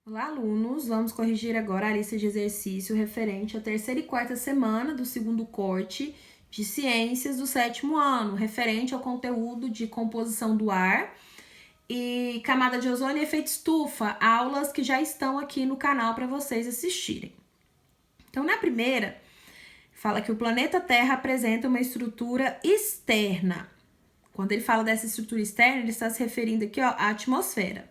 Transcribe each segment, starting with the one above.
Olá, alunos! Vamos corrigir agora a lista de exercício referente à terceira e quarta semana do segundo corte de Ciências do sétimo ano, referente ao conteúdo de composição do ar e camada de ozônio e efeito estufa, aulas que já estão aqui no canal para vocês assistirem. Então, na primeira, fala que o planeta Terra apresenta uma estrutura externa. Quando ele fala dessa estrutura externa, ele está se referindo aqui à atmosfera.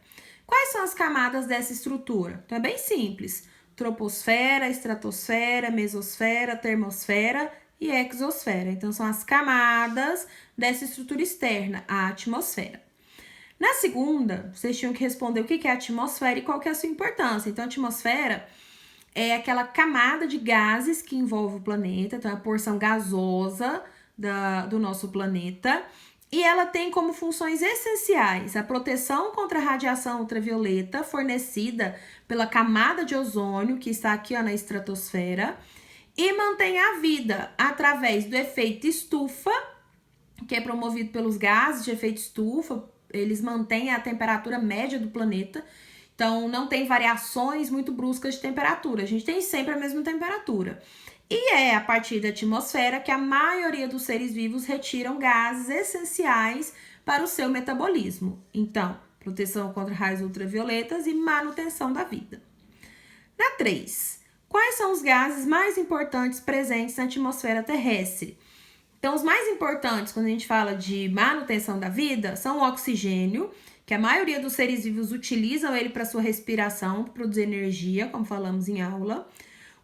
Quais são as camadas dessa estrutura? Então é bem simples: troposfera, estratosfera, mesosfera, termosfera e exosfera. Então são as camadas dessa estrutura externa, a atmosfera. Na segunda, vocês tinham que responder o que é a atmosfera e qual que é a sua importância. Então a atmosfera é aquela camada de gases que envolve o planeta, então é a porção gasosa do nosso planeta. E ela tem como funções essenciais a proteção contra a radiação ultravioleta fornecida pela camada de ozônio, que está aqui na estratosfera, e mantém a vida através do efeito estufa, que é promovido pelos gases de efeito estufa. Eles mantêm a temperatura média do planeta, então não tem variações muito bruscas de temperatura, a gente tem sempre a mesma temperatura. E é a partir da atmosfera que a maioria dos seres vivos retiram gases essenciais para o seu metabolismo. Então, proteção contra raios ultravioletas e manutenção da vida. Na 3, quais são os gases mais importantes presentes na atmosfera terrestre? Então, os mais importantes, quando a gente fala de manutenção da vida, são o oxigênio, que a maioria dos seres vivos utilizam ele para sua respiração, para produzir energia, como falamos em aula.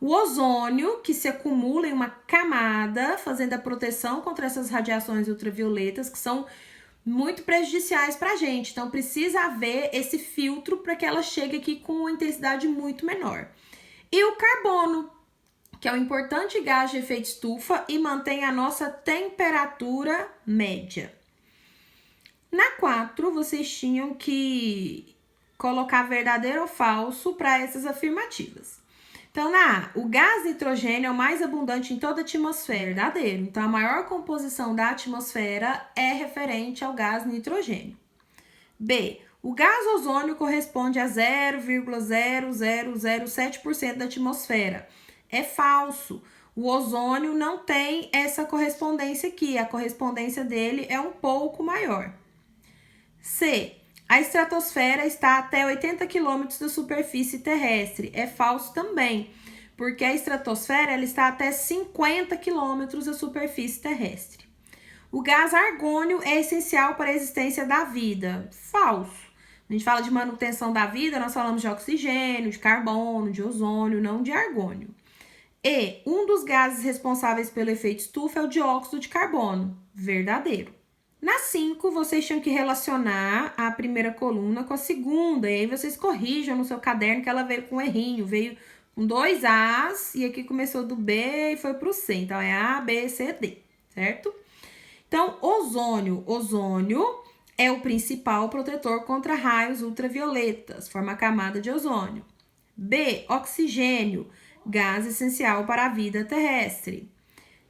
O ozônio, que se acumula em uma camada, fazendo a proteção contra essas radiações ultravioletas, que são muito prejudiciais para a gente. Então, precisa haver esse filtro para que ela chegue aqui com uma intensidade muito menor. E o carbono, que é um importante gás de efeito estufa e mantém a nossa temperatura média. Na 4, vocês tinham que colocar verdadeiro ou falso para essas afirmativas. Então, na A, o gás nitrogênio é o mais abundante em toda a atmosfera, verdadeiro. Então, a maior composição da atmosfera é referente ao gás nitrogênio. B, o gás ozônio corresponde a 0,0007% da atmosfera. É falso. O ozônio não tem essa correspondência aqui. A correspondência dele é um pouco maior. C, a estratosfera está até 80 km da superfície terrestre. É falso também, porque a estratosfera ela está até 50 km da superfície terrestre. O gás argônio é essencial para a existência da vida. Falso. A gente fala de manutenção da vida, nós falamos de oxigênio, de carbono, de ozônio, não de argônio. E um dos gases responsáveis pelo efeito estufa é o dióxido de carbono. Verdadeiro. Na 5, vocês tinham que relacionar a primeira coluna com a segunda, e aí vocês corrijam no seu caderno que ela veio com um errinho, veio com 2 As, e aqui começou do B e foi pro C, então é A, B, C, D, certo? Então, ozônio é o principal protetor contra raios ultravioletas, forma a camada de ozônio. B, oxigênio, gás essencial para a vida terrestre.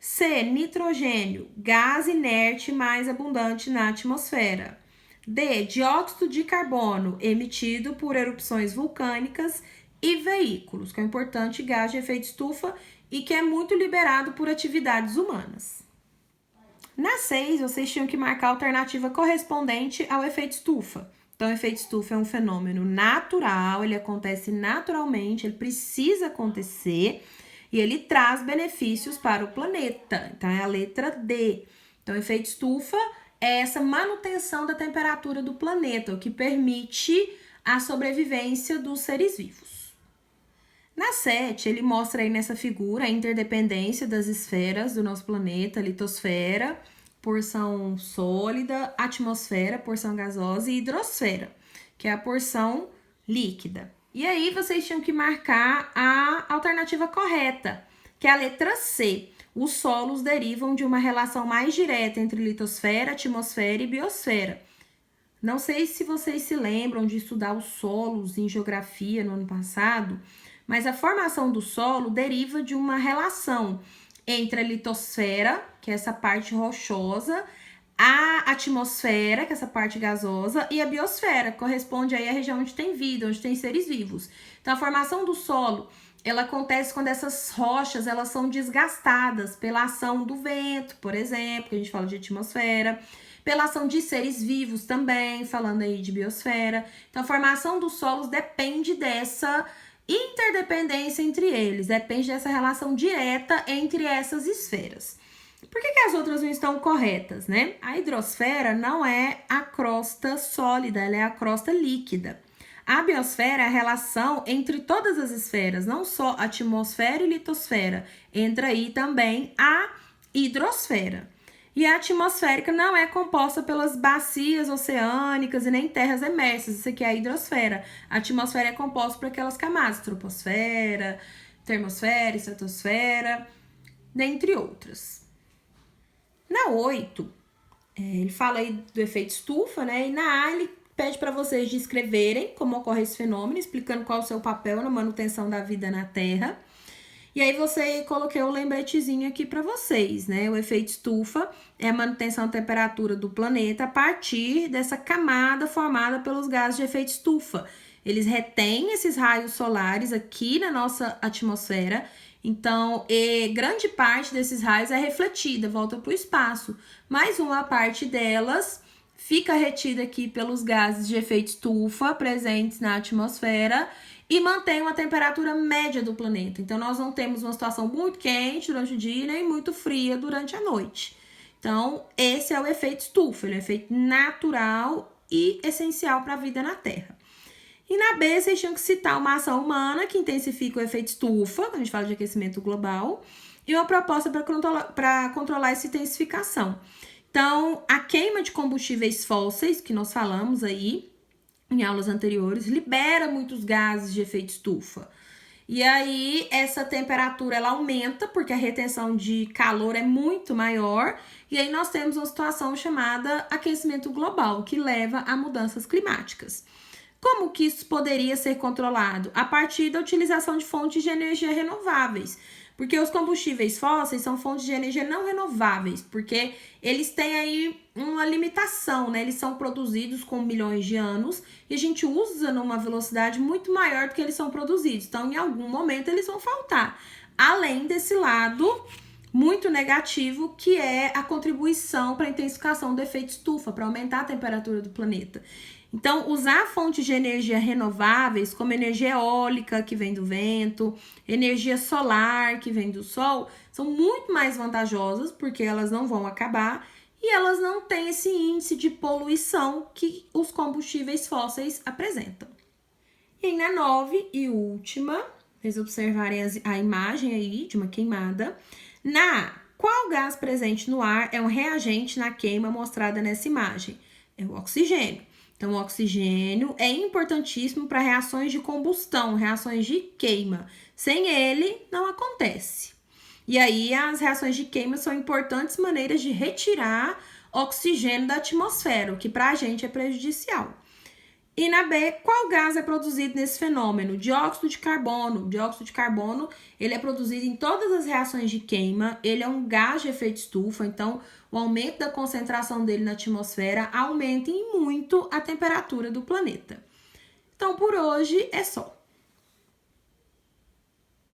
C, nitrogênio, gás inerte mais abundante na atmosfera. D, dióxido de carbono, emitido por erupções vulcânicas e veículos, que é um importante gás de efeito estufa e que é muito liberado por atividades humanas. Na 6, vocês tinham que marcar a alternativa correspondente ao efeito estufa. Então, o efeito estufa é um fenômeno natural, ele acontece naturalmente, ele precisa acontecer e ele traz benefícios para o planeta. Então, é a letra D. Então, o efeito estufa é essa manutenção da temperatura do planeta, o que permite a sobrevivência dos seres vivos. Na 7, ele mostra aí nessa figura a interdependência das esferas do nosso planeta, litosfera, porção sólida, atmosfera, porção gasosa e hidrosfera, que é a porção líquida. E aí vocês tinham que marcar a alternativa correta, que é a letra C. Os solos derivam de uma relação mais direta entre litosfera, atmosfera e biosfera. Não sei se vocês se lembram de estudar os solos em geografia no ano passado, mas a formação do solo deriva de uma relação entre a litosfera, que é essa parte rochosa, a atmosfera, que é essa parte gasosa, e a biosfera, que corresponde aí à região onde tem vida, onde tem seres vivos. Então, a formação do solo, ela acontece quando essas rochas, elas são desgastadas pela ação do vento, por exemplo, que a gente fala de atmosfera, pela ação de seres vivos também, falando aí de biosfera. Então, a formação dos solos depende dessa interdependência entre eles, depende dessa relação direta entre essas esferas. Por que as outras não estão corretas, né? A hidrosfera não é a crosta sólida, ela é a crosta líquida. A biosfera é a relação entre todas as esferas, não só atmosfera e litosfera. Entra aí também a hidrosfera. E a atmosférica não é composta pelas bacias oceânicas e nem terras emersas. Isso aqui é a hidrosfera. A atmosfera é composta por aquelas camadas, troposfera, termosfera, estratosfera, dentre outras. Na 8, ele fala aí do efeito estufa, né? E na A, ele pede para vocês descreverem como ocorre esse fenômeno, explicando qual é o seu papel na manutenção da vida na Terra. E aí coloquei o lembretezinho aqui para vocês, né? O efeito estufa é a manutenção da temperatura do planeta a partir dessa camada formada pelos gases de efeito estufa. Eles retêm esses raios solares aqui na nossa atmosfera. Então, grande parte desses raios é refletida, volta para o espaço. Mas uma parte delas fica retida aqui pelos gases de efeito estufa presentes na atmosfera e mantém uma temperatura média do planeta. Então, nós não temos uma situação muito quente durante o dia nem muito fria durante a noite. Então, esse é o efeito estufa, ele é um efeito natural e essencial para a vida na Terra. E na B, vocês tinham que citar uma ação humana que intensifica o efeito estufa, quando a gente fala de aquecimento global, e uma proposta para controlar essa intensificação. Então, a queima de combustíveis fósseis, que nós falamos aí em aulas anteriores, libera muitos gases de efeito estufa. E aí, essa temperatura, ela aumenta, porque a retenção de calor é muito maior, e aí nós temos uma situação chamada aquecimento global, que leva a mudanças climáticas. Como que isso poderia ser controlado? A partir da utilização de fontes de energia renováveis. Porque os combustíveis fósseis são fontes de energia não renováveis, porque eles têm aí uma limitação, né? Eles são produzidos com milhões de anos e a gente usa numa velocidade muito maior do que eles são produzidos. Então, em algum momento, eles vão faltar. Além desse lado muito negativo, que é a contribuição para a intensificação do efeito estufa, para aumentar a temperatura do planeta. Então, usar fontes de energia renováveis, como energia eólica, que vem do vento, energia solar, que vem do sol, são muito mais vantajosas, porque elas não vão acabar e elas não têm esse índice de poluição que os combustíveis fósseis apresentam. E aí, na 9 e última, vocês observarem a imagem aí de uma queimada. Na A, qual gás presente no ar é um reagente na queima mostrada nessa imagem? É o oxigênio. Então, o oxigênio é importantíssimo para reações de combustão, reações de queima. Sem ele, não acontece. E aí, as reações de queima são importantes maneiras de retirar oxigênio da atmosfera, o que para a gente é prejudicial. E na B, qual gás é produzido nesse fenômeno? Dióxido de carbono. O dióxido de carbono, ele é produzido em todas as reações de queima, ele é um gás de efeito estufa, então o aumento da concentração dele na atmosfera aumenta em muito a temperatura do planeta. Então, por hoje é só.